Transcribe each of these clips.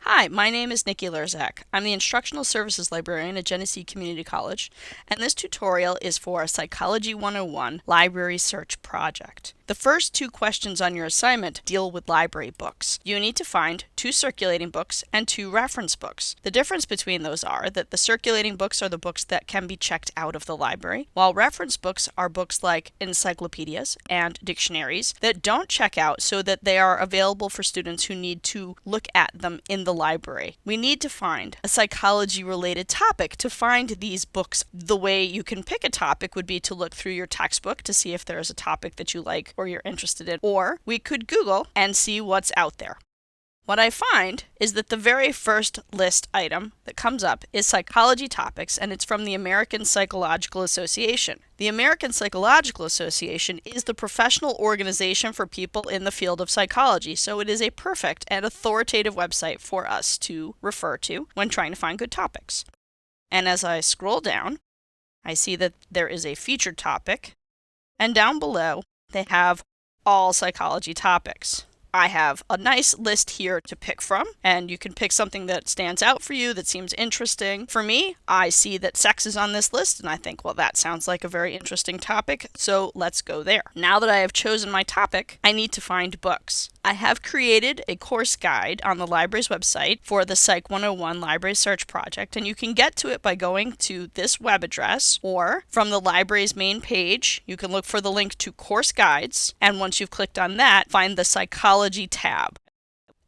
Hi, my name is Nikki Lurzak. I'm the Instructional Services Librarian at Genesee Community College, and this tutorial is for a Psychology 101 Library Search Project. The first two questions on your assignment deal with library books. You need to find 2 circulating books and 2 reference books. The difference between those are that the circulating books are the books that can be checked out of the library, while reference books are books like encyclopedias and dictionaries that don't check out so that they are available for students who need to look at them in the library. We need to find a psychology-related topic to find these books. The way you can pick a topic would be to look through your textbook to see if there is a topic that you like or you're interested in, or we could Google and see what's out there. What I find is that the very first list item that comes up is psychology topics, and it's from the American Psychological Association. The American Psychological Association is the professional organization for people in the field of psychology, so it is a perfect and authoritative website for us to refer to when trying to find good topics. And as I scroll down, I see that there is a featured topic, and down below they have all psychology topics. I have a nice list here to pick from, and you can pick something that stands out for you that seems interesting. For me, I see that sex is on this list, and I think, well, that sounds like a very interesting topic, so let's go there. Now that I have chosen my topic, I need to find books. I have created a course guide on the library's website for the Psych 101 Library Search Project, and you can get to it by going to this web address, or from the library's main page, you can look for the link to course guides, and once you've clicked on that, find the psychology tab.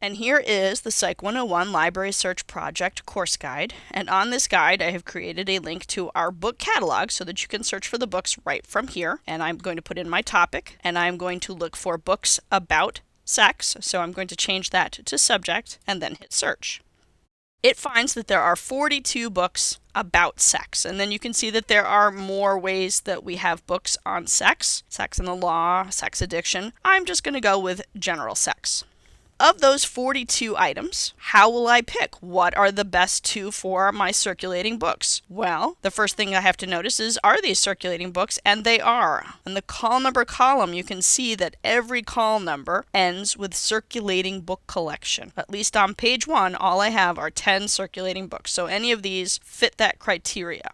And here is the Psych 101 Library Search Project course guide, and on this guide I have created a link to our book catalog so that you can search for the books right from here, and I'm going to put in my topic, and I'm going to look for books about sex, so I'm going to change that to subject and then hit search. It finds that there are 42 books about sex, and then you can see that there are more ways that we have books on sex, sex and the law, sex addiction. I'm just going to go with general sex. Of those 42 items, how will I pick? What are the best 2 for my circulating books? Well, the first thing I have to notice is, are these circulating books? And they are. In the call number column, you can see that every call number ends with circulating book collection. At least on page 1, all I have are 10 circulating books, so any of these fit that criteria.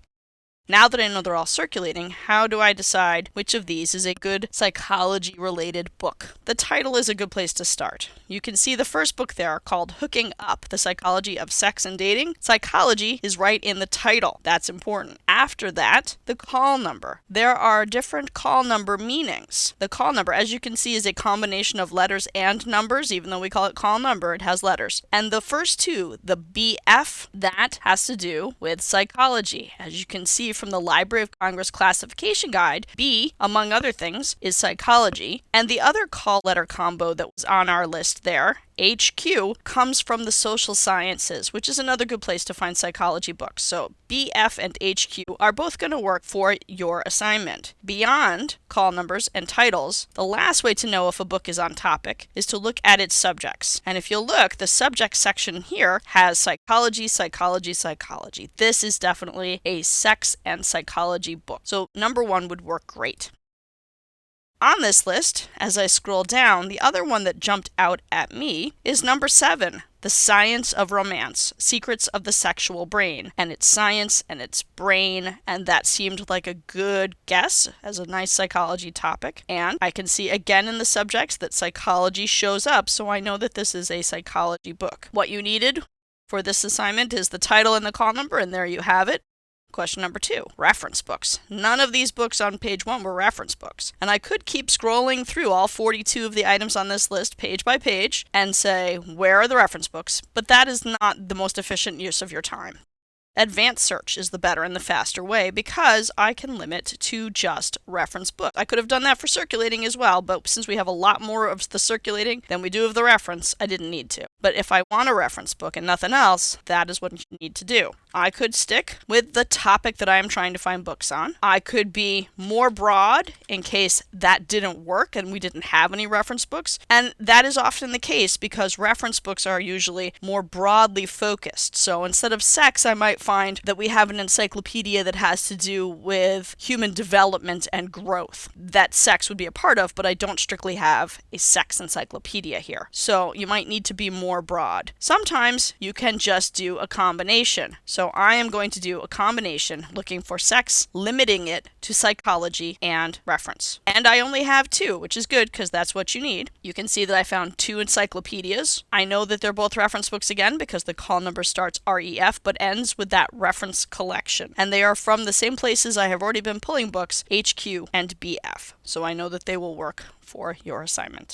Now that I know they're all circulating, how do I decide which of these is a good psychology-related book? The title is a good place to start. You can see the first book there called Hooking Up, The Psychology of Sex and Dating. Psychology is right in the title. That's important. After that, the call number. There are different call number meanings. The call number, as you can see, is a combination of letters and numbers. Even though we call it call number, it has letters. And the first 2, the BF, that has to do with psychology. As you can see from the Library of Congress classification guide, B, among other things, is psychology, and the other call letter combo that was on our list there, HQ, comes from the social sciences, which is another good place to find psychology books. So BF and HQ are both going to work for your assignment. Beyond call numbers and titles, the last way to know if a book is on topic is to look at its subjects. And if you look, the subject section here has psychology, psychology, psychology. This is definitely a sex and psychology book. So number 1 would work great. On this list, as I scroll down, the other one that jumped out at me is number 7, The Science of Romance, Secrets of the Sexual Brain. And it's science and it's brain, and that seemed like a good guess as a nice psychology topic. And I can see again in the subjects that psychology shows up, so I know that this is a psychology book. What you needed for this assignment is the title and the call number, and there you have it. Question number 2, reference books. None of these books on page 1 were reference books. And I could keep scrolling through all 42 of the items on this list page by page and say, where are the reference books? But that is not the most efficient use of your time. Advanced search is the better and the faster way because I can limit to just reference books. I could have done that for circulating as well, but since we have a lot more of the circulating than we do of the reference, I didn't need to. But if I want a reference book and nothing else, that is what you need to do. I could stick with the topic that I am trying to find books on. I could be more broad in case that didn't work and we didn't have any reference books. And that is often the case because reference books are usually more broadly focused. So instead of sex, I might find that we have an encyclopedia that has to do with human development and growth that sex would be a part of, but I don't strictly have a sex encyclopedia here. So you might need to be more broad. Sometimes you can just do a combination. So I am going to do a combination looking for sex, limiting it to psychology and reference. And I only have 2, which is good because that's what you need. You can see that I found 2 encyclopedias. I know that they're both reference books again because the call number starts REF but ends with that reference collection. And they are from the same places I have already been pulling books, HQ and BF. So I know that they will work for your assignment.